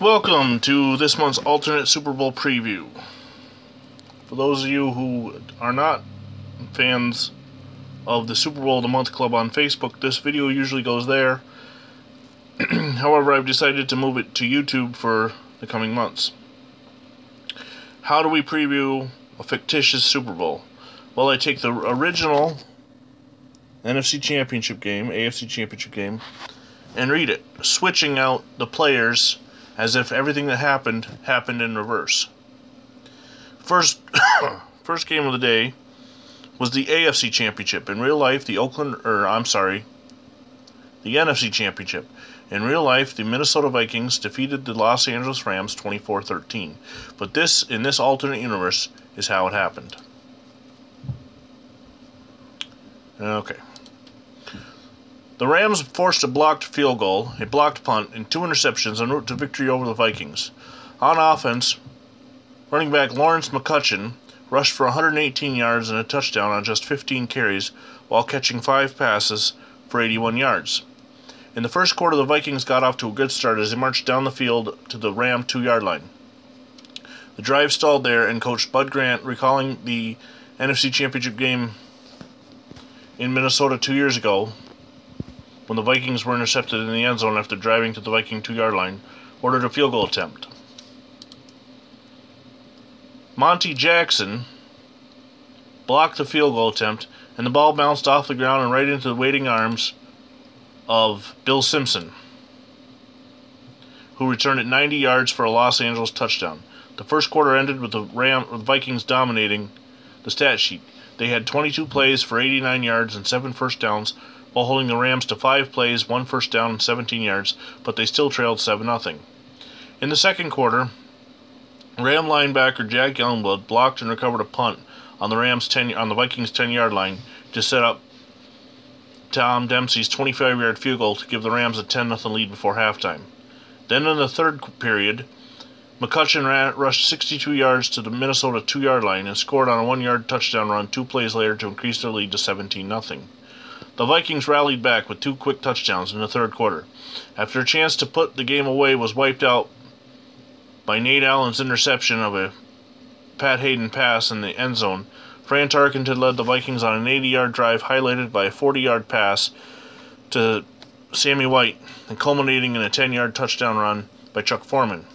Welcome to this month's alternate Super Bowl preview. For those of you who are not fans of the Super Bowl of the Month Club on Facebook, this video usually goes there. However, I've decided to move it to YouTube for the coming months. How do we preview a fictitious Super Bowl? Well, I take the original NFC Championship game, AFC Championship game, and read it, switching out the players as if everything that happened in reverse. First game of the day was the AFC Championship. In real life, the NFC Championship. In real life, the Minnesota Vikings defeated the Los Angeles Rams 24-13. But in this alternate universe, is how it happened. Okay. The Rams forced a blocked field goal, a blocked punt, and 2 interceptions en route to victory over the Vikings. On offense, running back Lawrence McCutcheon rushed for 118 yards and a touchdown on just 15 carries while catching 5 passes for 81 yards. In the first quarter, the Vikings got off to a good start as they marched down the field to the Ram 2-yard line. The drive stalled there, and Coach Bud Grant, recalling the NFC Championship game in Minnesota 2 years ago, when the Vikings were intercepted in the end zone after driving to the Viking 2-yard line, ordered a field goal attempt. Monty Jackson blocked the field goal attempt, and the ball bounced off the ground and right into the waiting arms of Bill Simpson, who returned it 90 yards for a Los Angeles touchdown. The first quarter ended with the Vikings dominating the stat sheet. They had 22 plays for 89 yards and 7 first downs, while holding the Rams to 5 plays, 1 first down, and 17 yards, but they still trailed 7-0. In the second quarter, Ram linebacker Jack Youngblood blocked and recovered a punt on the Vikings 10-yard line to set up Tom Dempsey's 25-yard field goal to give the Rams a 10-0 lead before halftime. Then in the third period, McCutcheon rushed 62 yards to the Minnesota 2-yard line and scored on a 1-yard touchdown run 2 plays later to increase their lead to 17-0. The Vikings rallied back with 2 quick touchdowns in the third quarter. After a chance to put the game away was wiped out by Nate Allen's interception of a Pat Hayden pass in the end zone, Fran Tarkenton led the Vikings on an 80-yard drive highlighted by a 40-yard pass to Sammy White and culminating in a 10-yard touchdown run by Chuck Foreman.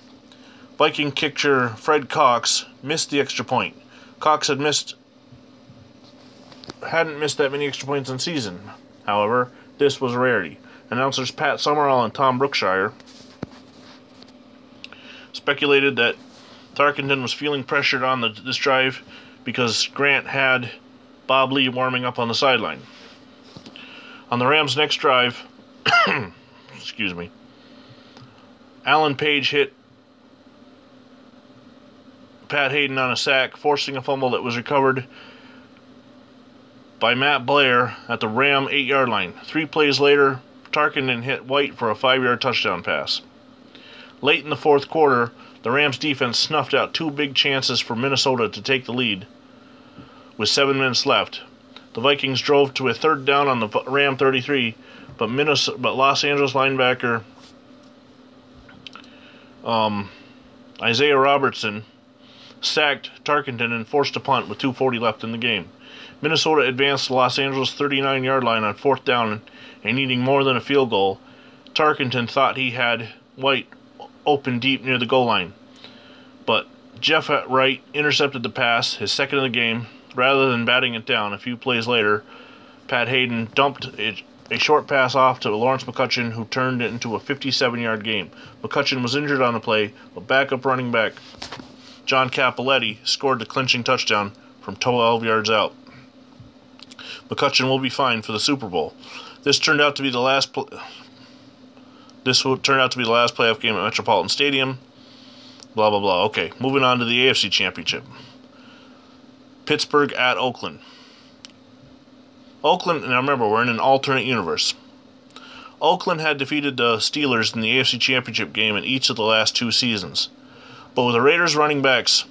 Viking kicker Fred Cox missed the extra point. Cox hadn't missed that many extra points in season. However, this was a rarity. Announcers Pat Summerall and Tom Brookshire speculated that Tarkenton was feeling pressured on this drive because Grant had Bob Lee warming up on the sideline. On the Rams' next drive, Alan Page hit Pat Hayden on a sack, forcing a fumble that was recovered by Matt Blair at the Ram 8-yard line. 3 plays later, Tarkenton hit White for a 5-yard touchdown pass. Late in the fourth quarter, the Rams defense snuffed out 2 big chances for Minnesota to take the lead with 7 minutes left. The Vikings drove to a third down on the Ram 33, but Los Angeles linebacker Isaiah Robertson sacked Tarkenton and forced a punt with 2:40 left in the game. Minnesota advanced to Los Angeles' 39-yard line on 4th down and needing more than a field goal. Tarkenton thought he had White open deep near the goal line, but Jeff Wright intercepted the pass, his second of the game. Rather than batting it down, a few plays later, Pat Hayden dumped a short pass off to Lawrence McCutcheon, who turned it into a 57-yard game. McCutcheon was injured on the play, but backup running back John Cappelletti scored the clinching touchdown from 12 yards out. McCutcheon will be fine for the Super Bowl. This turned out to be the last playoff game at Metropolitan Stadium. Blah, blah, blah. Okay, moving on to the AFC Championship. Pittsburgh at Oakland. Now remember, we're in an alternate universe. Oakland had defeated the Steelers in the AFC Championship game in each of the last 2 seasons. But with the Raiders running backs,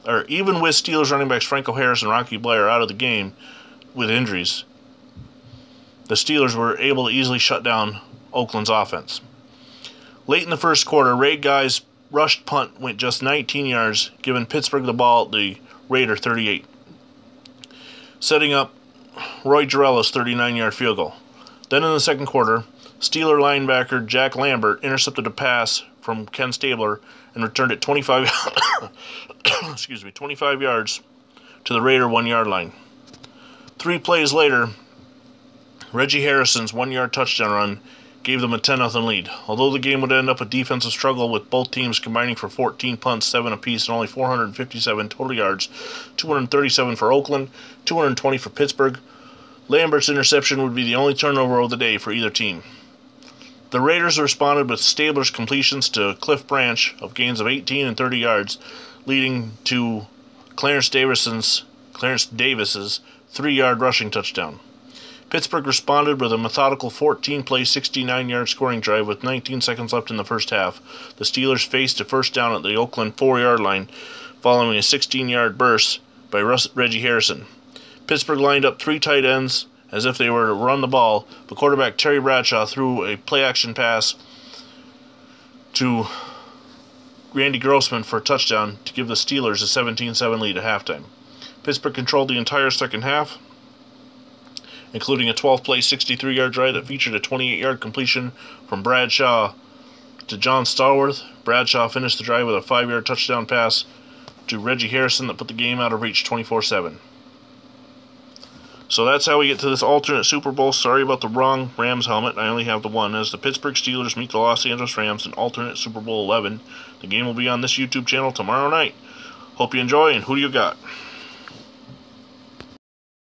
or even with Steelers running backs Franco Harris and Rocky Blair out of the game with injuries, the Steelers were able to easily shut down Oakland's offense. Late in the first quarter, Ray Guy's rushed punt went just 19 yards, giving Pittsburgh the ball at the Raider 38, setting up Roy Girella's 39-yard field goal. Then in the second quarter, Steeler linebacker Jack Lambert intercepted a pass from Ken Stabler and returned it 25 yards to the Raider 1-yard line. 3 plays later, Reggie Harrison's 1-yard touchdown run gave them a 10-0 lead. Although the game would end up a defensive struggle with both teams combining for 14 punts, 7 apiece, and only 457 total yards, 237 for Oakland, 220 for Pittsburgh, Lambert's interception would be the only turnover of the day for either team. The Raiders responded with Stabler's completions to Cliff Branch of gains of 18 and 30 yards, leading to Clarence Davis's 3-yard rushing touchdown. Pittsburgh responded with a methodical 14-play, 69-yard scoring drive with 19 seconds left in the first half. The Steelers faced a first down at the Oakland 4-yard line following a 16-yard burst by Reggie Harrison. Pittsburgh lined up 3 tight ends as if they were to run the ball, but quarterback Terry Bradshaw threw a play-action pass to Randy Grossman for a touchdown to give the Steelers a 17-7 lead at halftime. Pittsburgh controlled the entire second half, including a 12-play, 63-yard drive that featured a 28-yard completion from Bradshaw to John Stallworth. Bradshaw finished the drive with a 5-yard touchdown pass to Reggie Harrison that put the game out of reach 24-7. So that's how we get to this alternate Super Bowl. Sorry about the wrong Rams helmet. I only have the one. As the Pittsburgh Steelers meet the Los Angeles Rams in alternate Super Bowl 11. The game will be on this YouTube channel tomorrow night. Hope you enjoy, and who do you got?